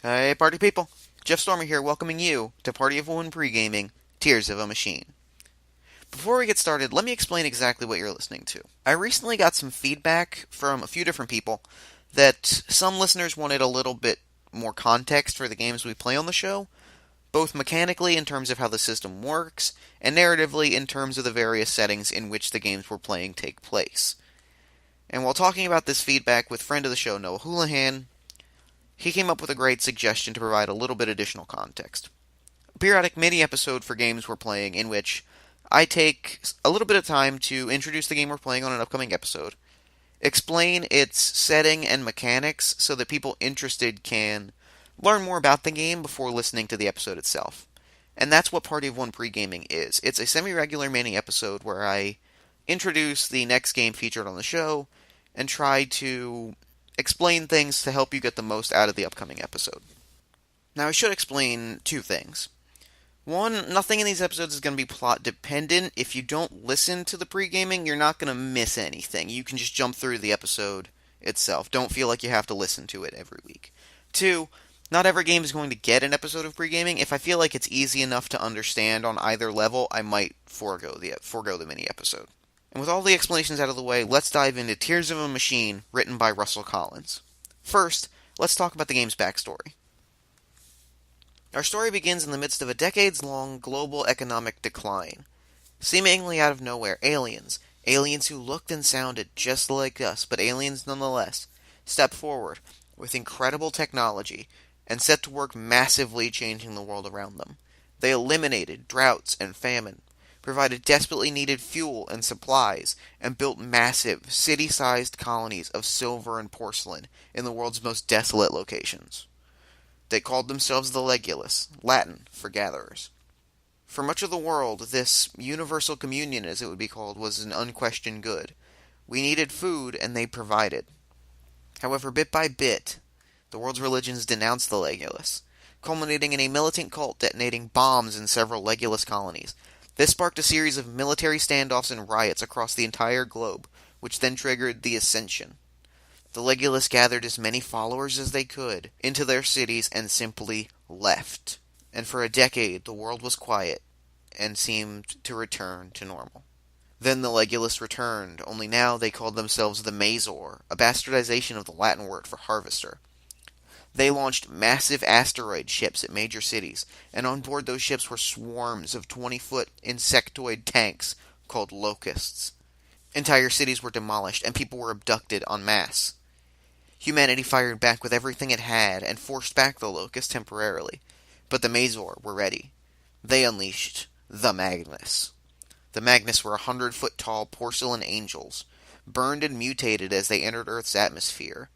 Hey, party people! Jeff Stormer here, welcoming you to Party of One Pregaming, Tears of a Machine. Before we get started, let me explain exactly what you're listening to. I recently got some feedback from a few different people that some listeners wanted a little bit more context for the games we play on the show, both mechanically in terms of how the system works, and narratively in terms of the various settings in which the games we're playing take place. And while talking about this feedback with friend of the show, Noah Houlihan, he came up with a great suggestion to provide a little bit additional context. A periodic mini episode for games we're playing in which I take a little bit of time to introduce the game we're playing on an upcoming episode, explain its setting and mechanics so that people interested can learn more about the game before listening to the episode itself. And that's what Party of One Pre-Gaming is. It's a semi-regular mini episode where I introduce the next game featured on the show and try to explain things to help you get the most out of the upcoming episode. Now, I should explain two things. One, nothing in these episodes is going to be plot dependent. If you don't listen to the pre-gaming, you're not going to miss anything. You can just jump through the episode itself. Don't feel like you have to listen to it every week. Two, not every game is going to get an episode of pre-gaming. If I feel like it's easy enough to understand on either level, I might forego the mini episode. And with all the explanations out of the way, let's dive into Tears of a Machine, written by Russell Collins. First, let's talk about the game's backstory. Our story begins in the midst of a decades-long global economic decline. Seemingly out of nowhere, aliens who looked and sounded just like us, but aliens nonetheless, step forward with incredible technology and set to work massively changing the world around them. They eliminated droughts and famine, provided desperately needed fuel and supplies, and built massive, city-sized colonies of silver and porcelain in the world's most desolate locations. They called themselves the Legulus, Latin for gatherers. For much of the world, this universal communion, as it would be called, was an unquestioned good. We needed food, and they provided. However, bit by bit, the world's religions denounced the Legulus, culminating in a militant cult detonating bombs in several Legulus colonies. This sparked a series of military standoffs and riots across the entire globe, which then triggered the Ascension. The Legulus gathered as many followers as they could into their cities and simply left. And for a decade, the world was quiet and seemed to return to normal. Then the Legulus returned, only now they called themselves the Mazor, a bastardization of the Latin word for harvester. They launched massive asteroid ships at major cities, and on board those ships were swarms of 20-foot insectoid tanks called locusts. Entire cities were demolished, and people were abducted en masse. Humanity fired back with everything it had and forced back the locusts temporarily. But the Mazor were ready. They unleashed the Magnus. The Magnus were 100-foot tall porcelain angels, burned and mutated as they entered Earth's atmosphere.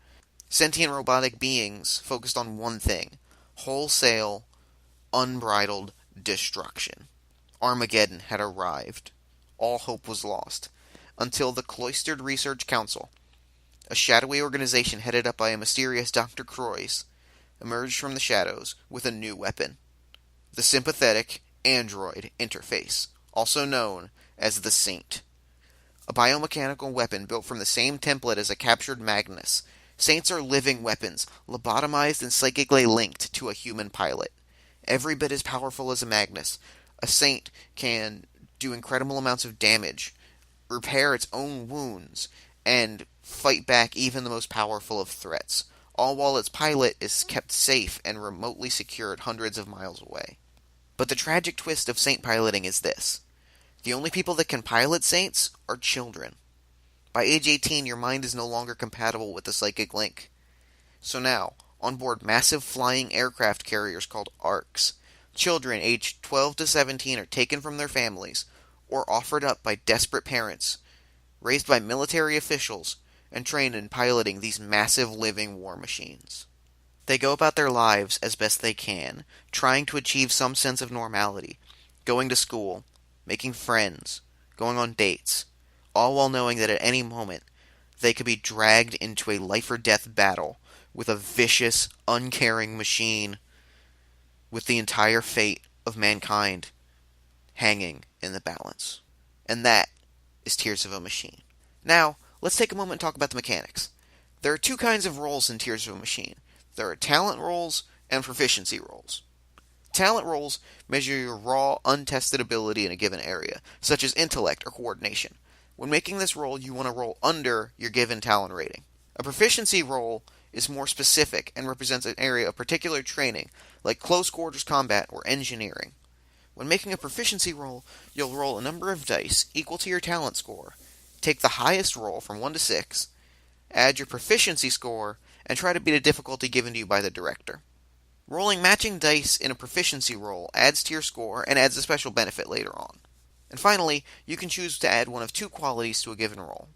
Sentient robotic beings focused on one thing: wholesale, unbridled destruction. Armageddon had arrived. All hope was lost. Until the Cloistered Research Council, a shadowy organization headed up by a mysterious Dr. Croix, emerged from the shadows with a new weapon: the sympathetic android interface, also known as the Saint. A biomechanical weapon built from the same template as a captured Magnus. Saints are living weapons, lobotomized and psychically linked to a human pilot. Every bit as powerful as a Magnus, a Saint can do incredible amounts of damage, repair its own wounds, and fight back even the most powerful of threats, all while its pilot is kept safe and remotely secured hundreds of miles away. But the tragic twist of Saint piloting is this: the only people that can pilot Saints are children. By age 18, your mind is no longer compatible with the psychic link. So now, on board massive flying aircraft carriers called ARCs, children aged 12 to 17 are taken from their families, or offered up by desperate parents, raised by military officials, and trained in piloting these massive living war machines. They go about their lives as best they can, trying to achieve some sense of normality, going to school, making friends, going on dates, all while knowing that at any moment they could be dragged into a life-or-death battle with a vicious, uncaring machine with the entire fate of mankind hanging in the balance. And that is Tears of a Machine. Now, let's take a moment and talk about the mechanics. There are two kinds of roles in Tears of a Machine. There are talent roles and proficiency rolls. Talent rolls measure your raw, untested ability in a given area, such as intellect or coordination. When making this roll, you want to roll under your given talent rating. A proficiency roll is more specific and represents an area of particular training, like close quarters combat or engineering. When making a proficiency roll, you'll roll a number of dice equal to your talent score, take the highest roll from 1 to 6, add your proficiency score, and try to beat a difficulty given to you by the director. Rolling matching dice in a proficiency roll adds to your score and adds a special benefit later on. And finally, you can choose to add one of two qualities to a given roll.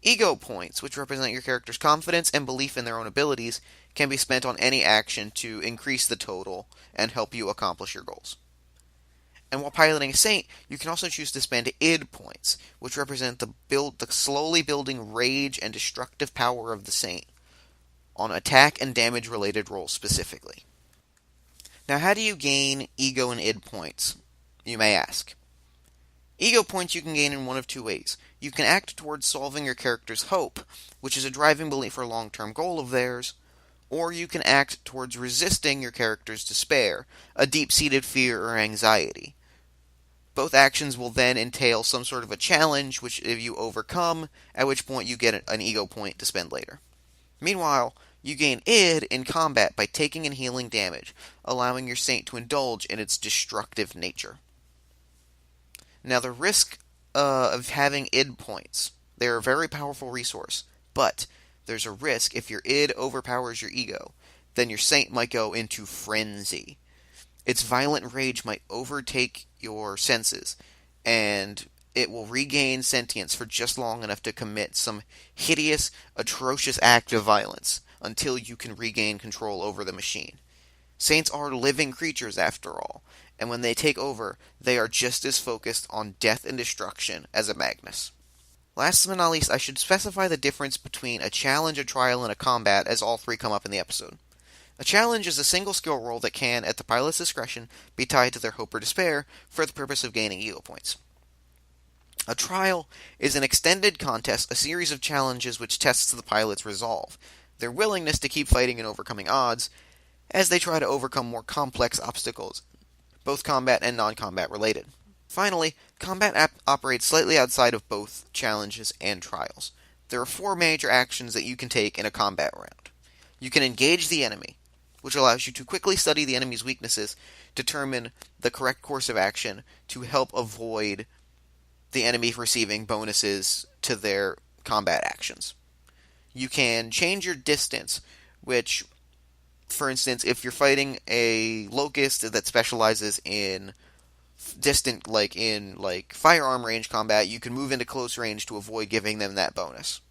Ego points, which represent your character's confidence and belief in their own abilities, can be spent on any action to increase the total and help you accomplish your goals. And while piloting a Saint, you can also choose to spend id points, which represent the slowly building rage and destructive power of the Saint, on attack and damage related rolls specifically. Now, how do you gain ego and id points, you may ask? Ego points you can gain in one of two ways. You can act towards solving your character's hope, which is a driving belief or long-term goal of theirs, or you can act towards resisting your character's despair, a deep-seated fear or anxiety. Both actions will then entail some sort of a challenge, which if you overcome, at which point you get an ego point to spend later. Meanwhile, you gain id in combat by taking and healing damage, allowing your Saint to indulge in its destructive nature. Now, the risk of having id points, they're a very powerful resource, but there's a risk if your id overpowers your ego, then your Saint might go into frenzy. Its violent rage might overtake your senses, and it will regain sentience for just long enough to commit some hideous, atrocious act of violence until you can regain control over the machine. Saints are living creatures, after all, and when they take over, they are just as focused on death and destruction as a Magnus. Last but not least, I should specify the difference between a challenge, a trial, and a combat, as all three come up in the episode. A challenge is a single skill roll that can, at the pilot's discretion, be tied to their hope or despair for the purpose of gaining ego points. A trial is an extended contest, a series of challenges which tests the pilot's resolve, their willingness to keep fighting and overcoming odds, as they try to overcome more complex obstacles, both combat and non-combat related. Finally, combat operates slightly outside of both challenges and trials. There are 4 major actions that you can take in a combat round. You can engage the enemy, which allows you to quickly study the enemy's weaknesses, determine the correct course of action to help avoid the enemy receiving bonuses to their combat actions. You can change your distance, which, for instance, if you're fighting a locust that specializes in distant, like firearm range combat, you can move into close range to avoid giving them that bonus.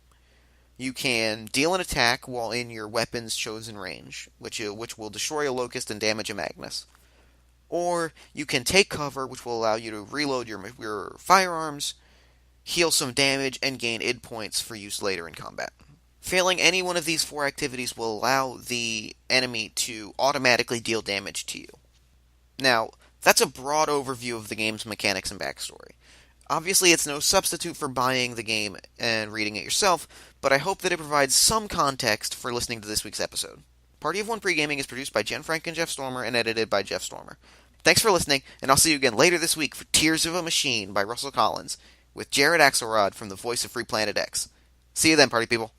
You can deal an attack while in your weapon's chosen range, which will destroy a locust and damage a Magnus. Or you can take cover, which will allow you to reload your firearms, heal some damage, and gain id points for use later in combat. Failing any one of these 4 activities will allow the enemy to automatically deal damage to you. Now, that's a broad overview of the game's mechanics and backstory. Obviously, it's no substitute for buying the game and reading it yourself, but I hope that it provides some context for listening to this week's episode. Party of One Pregaming is produced by Jen Frank and Jeff Stormer and edited by Jeff Stormer. Thanks for listening, and I'll see you again later this week for Tears of a Machine by Russell Collins, with Jared Axelrod from the voice of Free Planet X. See you then, party people.